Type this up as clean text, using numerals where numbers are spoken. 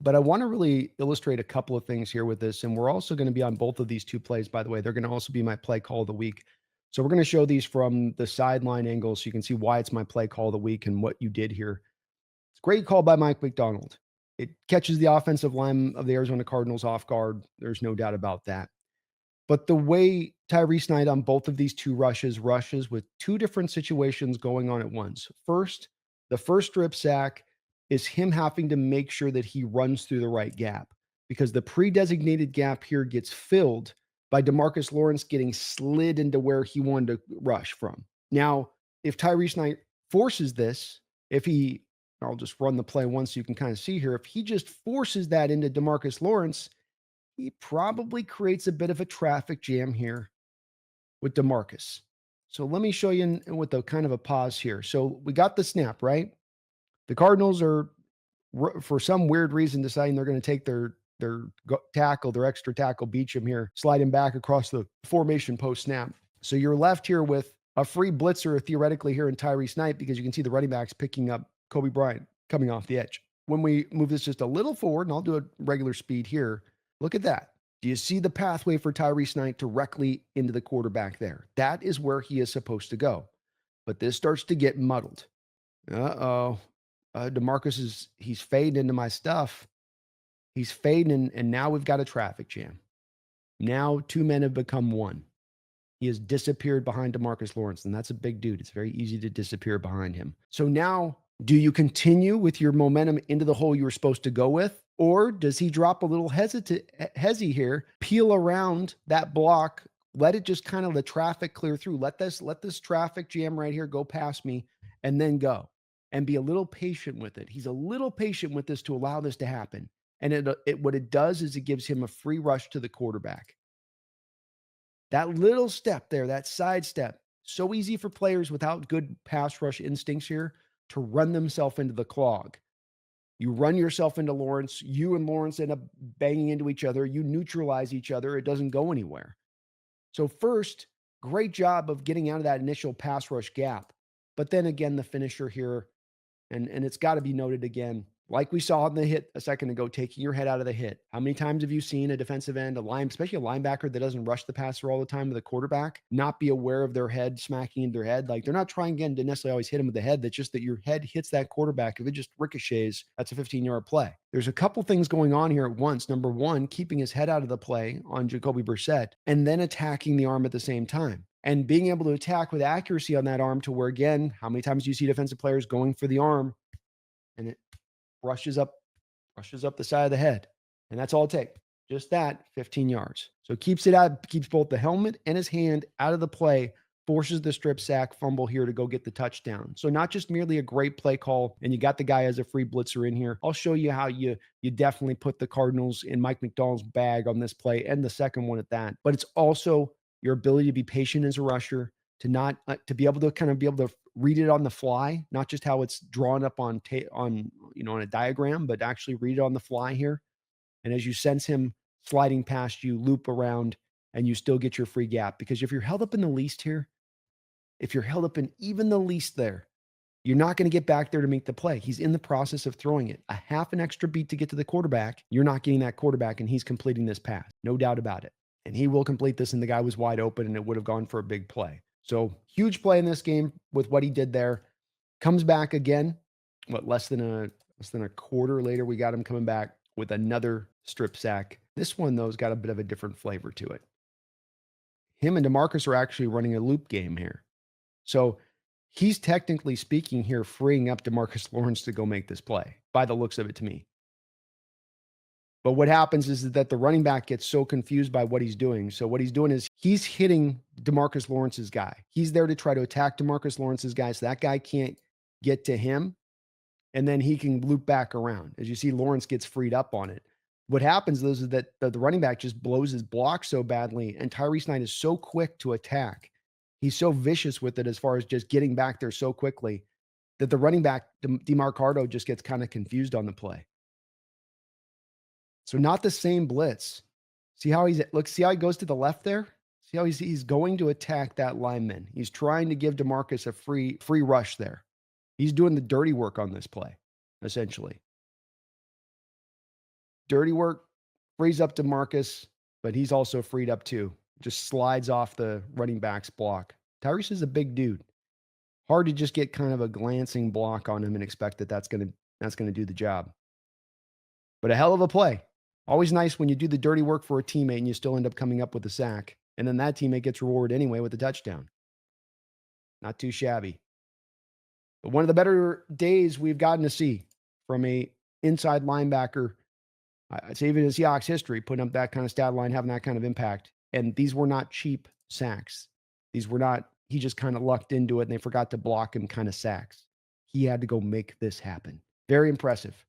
But I want to really illustrate a couple of things here with this. And we're also going to be on both of these two plays, by the way. They're going to also be my play call of the week. So we're going to show these from the sideline angle so you can see why it's my play call of the week and what you did here. It's a great call by Mike McDonald. It catches the offensive line of the Arizona Cardinals off guard. There's no doubt about that. But the way Tyrice Knight on both of these two rushes with two different situations going on at once. First, the first strip sack is him having to make sure that he runs through the right gap because the pre-designated gap here gets filled by Demarcus Lawerence getting slid into where he wanted to rush from. Now, if Tyrice Knight forces this, if he, I'll just run the play once so you can kind of see here, if he just forces that into Demarcus Lawerence, he probably creates a bit of a traffic jam here with DeMarcus. So let me show you with a kind of a pause here. So we got the snap, right? The Cardinals are, for some weird reason, deciding they're going to take their extra tackle, beach him here, slide him back across the formation post snap. So you're left here with a free blitzer theoretically here in Tyrice Knight because you can see the running backs picking up Kobe Bryant coming off the edge. When we move this just a little forward, and I'll do a regular speed here, look at that. Do you see the pathway for Tyrice Knight directly into the quarterback there? That is where he is supposed to go. But this starts to get muddled. Uh-oh. DeMarcus he's fading into my stuff. He's fading, and now we've got a traffic jam. Now two men have become one. He has disappeared behind Demarcus Lawerence, and that's a big dude. It's very easy to disappear behind him. So now, do you continue with your momentum into the hole you were supposed to go with? Or does he drop a little hezzy here, peel around that block, let it just kind of the traffic clear through? Let this traffic jam right here go past me and then go. And be a little patient with it. He's a little patient with this to allow this to happen. And what it does is it gives him a free rush to the quarterback. That little step there, that side step, so easy for players without good pass rush instincts here to run themselves into the clog. You run yourself into Lawerence, you and Lawerence end up banging into each other, you neutralize each other, it doesn't go anywhere. So first, great job of getting out of that initial pass rush gap. But then again, the finisher here, and it's got to be noted again, like we saw in the hit a second ago, taking your head out of the hit. How many times have you seen a defensive end, especially a linebacker that doesn't rush the passer all the time with a quarterback, not be aware of their head smacking into their head? Like they're not trying again to necessarily always hit him with the head. That's just that your head hits that quarterback. If it just ricochets, that's a 15-yard play. There's a couple things going on here at once. Number one, keeping his head out of the play on Jacoby Brissett, and then attacking the arm at the same time. And being able to attack with accuracy on that arm to where, again, how many times do you see defensive players going for the arm and it brushes up the side of the head. And that's all it takes. Just that, 15 yards. So keeps both the helmet and his hand out of the play, forces the strip sack fumble here to go get the touchdown. So not just merely a great play call, and you got the guy as a free blitzer in here. I'll show you how you definitely put the Cardinals in Mike McDonald's bag on this play, and the second one at that. But it's also your ability to be patient as a rusher, to be able to read it on the fly, not just how it's drawn up on a diagram, but actually read it on the fly here. And as you sense him sliding past you, loop around, and you still get your free gap. Because if you're held up in the least here, if you're held up in even the least there, you're not going to get back there to make the play. He's in the process of throwing it. A half an extra beat to get to the quarterback. You're not getting that quarterback, and he's completing this pass. No doubt about it. And he will complete this, and the guy was wide open, and it would have gone for a big play. So huge play in this game with what he did there. Comes back again. Less than a quarter later, we got him coming back with another strip sack. This one, though, has got a bit of a different flavor to it. Him and DeMarcus are actually running a loop game here. So he's technically speaking here, freeing up Demarcus Lawerence to go make this play, by the looks of it to me. But what happens is that the running back gets so confused by what he's doing. So what he's doing is he's hitting Demarcus Lawrence's guy. He's there to try to attack Demarcus Lawrence's guy so that guy can't get to him, and then he can loop back around. As you see, Lawerence gets freed up on it. What happens is that the running back just blows his block so badly, and Tyrice Knight is so quick to attack. He's so vicious with it as far as just getting back there so quickly that the running back, DeMarcado, just gets kind of confused on the play. So not the same blitz. See how see how he goes to the left there? See how he's going to attack that lineman. He's trying to give DeMarcus a free rush there. He's doing the dirty work on this play, essentially. Dirty work frees up Demarcus, but he's also freed up too. Just slides off the running back's block. Tyreese is a big dude. Hard to just get kind of a glancing block on him and expect that that's gonna do the job. But a hell of a play. Always nice when you do the dirty work for a teammate and you still end up coming up with a sack, and then that teammate gets rewarded anyway with a touchdown. Not too shabby. But one of the better days we've gotten to see from a inside linebacker, I'd say even in Seahawks history, putting up that kind of stat line, having that kind of impact. And these were not cheap sacks. These were not, he just kind of lucked into it and they forgot to block him kind of sacks. He had to go make this happen. Very impressive.